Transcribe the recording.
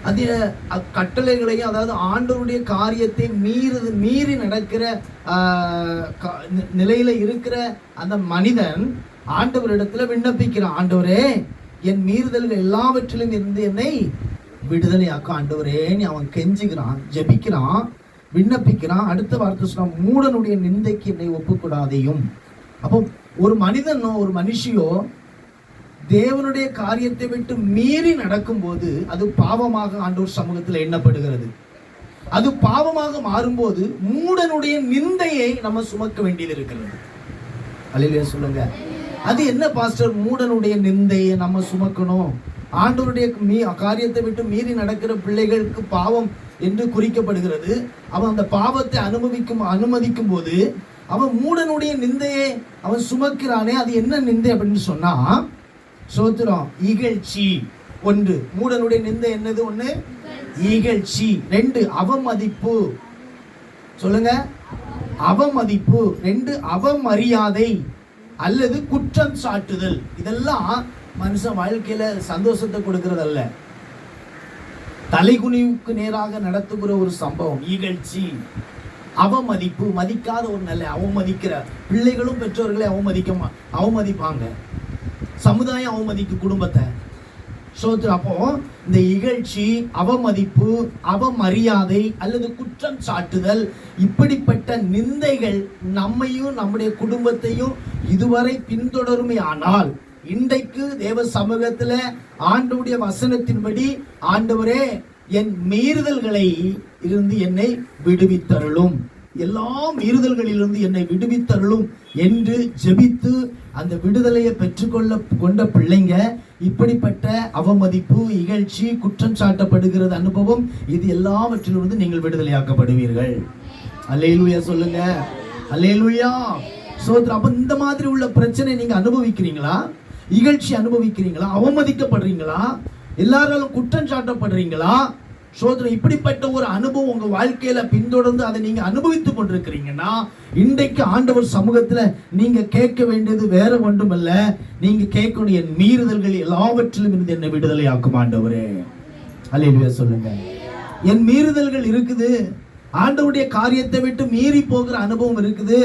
அது கட்டளைகளையும், அதாவது ஆண்டவருடைய காரியத்தை மீறி நடக்கிற நிலையில இருக்கிற அந்த மனிதன் ஆண்டவரிடத்துல விண்ணப்பிக்கிறான். ஆண்டவரே, என் மீறுதல்கள் எல்லாவற்றிலும் இருந்து என்னை விடுதலையாக்க ஆண்டவரே நீ அவன் கெஞ்சுகிறான், ஜெபிக்கிறான், விண்ணப்பிக்கிறான். அடுத்த வார்த்தை சொன்னா, மூடனுடைய நிந்தைக்கு என்னை ஒப்புக்கூடாதையும். அப்போ ஒரு மனிதனோ ஒரு மனுஷியோ தேவனுடைய காரியத்தை விட்டு மீறி நடக்கும்போது அது பாவமாக ஆண்டவர் சமூகத்தில் எண்ணப்படுகிறது. அது பாவமாக மாறும்போது மூடனுடைய நிந்தையை நம்ம சுமக்க வேண்டியது இருக்கிறது. அல்லேலூயா சொல்லுங்க. அது என்ன பாஸ்டர், மூடனுடைய நிந்தையை நம்ம சுமக்கணும்? ஆண்டவருடைய காரியத்தை விட்டு மீறி நடக்கிற பிள்ளைகளுக்கு பாவம் என்று குறிக்கப்படுகிறது. அவன் அந்த பாவத்தை அனுமதிக்கும் போது அவன் மூடனுடைய நிந்தையை அவன் சுமக்கிறானே. அது என்ன நிந்தை அப்படின்னு சொன்னா, சோத்திரம், இகழ்ச்சி. ஒன்று, மூடனுடைய நிந்தை என்னது? ஒன்று இகழ்ச்சி. ரெண்டு, அவமதிப்பு. சொல்லுங்க, அவமதிப்பு. ரெண்டு, அவமரியாதை அல்லது குற்றம் சாட்டுதல். இதெல்லாம் மனுஷன் வாழ்க்கையில சந்தோஷத்தை கொடுக்கறதல்ல, தலைகுனிவுக்கு நேராக நடத்துகிற ஒரு சம்பவம். இகழ்ச்சி, அவமதிப்பு. மதிக்காத ஒரு நல்ல அவமதிக்கிற பிள்ளைகளும் பெற்றோர்களை அவமதிப்பாங்க, சமுதாயம் அவமதிக்கும் குடும்பத்தை. அப்போ இந்த இகழ்ச்சி, அவமதிப்பு, அவமரியாதை அல்லது குற்றம் சாட்டுதல், இப்படிப்பட்ட நிந்தைகள் நம்மையும் நம்முடைய குடும்பத்தையும் இதுவரை பின்தொடருமே. ஆனால் இன்றைக்கு தேவ சமூகத்துல ஆண்டவருடைய வசனத்தின்படி, ஆண்டவரே என் மீறுதல்களை இருந்து என்னை விடுவித்தருளும், எல்லா மீறுதல்களிலிருந்து என்னை விடுவித்தருளும் என்று ஜெபித்து அந்த விடுதலையை கொண்ட பிள்ளைங்க இப்படிப்பட்ட அவமதிப்பு, இகழ்ச்சி, குற்றம் சாட்டப்படுகிறது அனுபவம், இது எல்லாவற்றிலிருந்து நீங்கள் விடுதலையாக்கப்படுவீர்கள். அல்லேலூயா சொல்லுங்க, அல்லேலூயா. சோத்ரா. அப்ப இந்த மாதிரி உள்ள பிரச்சனை நீங்க அனுபவிக்கிறீங்களா? இகழ்ச்சி அனுபவிக்கிறீங்களா? அவமதிக்கப்படுறீங்களா? எல்லாராலும் குற்றம் சாட்டப்படுறீங்களா? சோதரன், இப்படிப்பட்ட ஒரு அனுபவம் உங்க வாழ்க்கையில பின்தொடர்ந்து அதை நீங்க அனுபவித்துக் கொண்டிருக்கிறீங்கன்னா, இன்றைக்கு ஆண்டவர் சமூகத்துல நீங்க கேட்க வேண்டியது வேற ஒன்றுமல்ல. நீங்க கேட்கணும், என் மீறுதல்கள் எல்லாவற்றிலும் இருந்து என்னை விடுதலையாக்கும் ஆண்டவரே. அல்லேலூயா சொல்லுங்க. என் மீறுதல்கள் இருக்குது, ஆண்டவருடைய காரியத்தை விட்டு மீறி போகிற அனுபவம் இருக்குது.